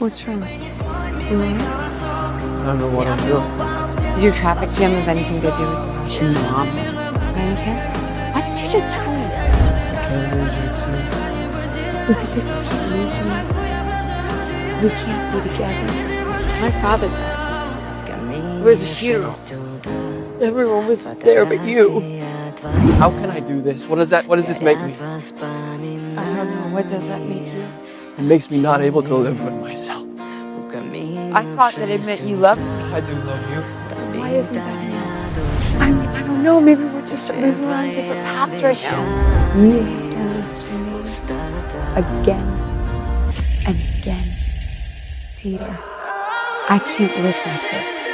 What's wrong? You all right? I don't know what I'm doing. Did your traffic jam have anything to do with the Russian mob? By any chance? Why didn't you just tell me? I can't lose you too. Because you can't lose me. We can't be together. My father died. It was a funeral. Everyone was there but you. How can I do this? What does this make me? I don't know. What does that make you? It makes me not able to live with myself. I thought that it meant you loved me. I do love you. Why isn't that enough? I don't know. Maybe we're just moving on different paths right now. You have done this to me again and again. Peter, I can't live like this.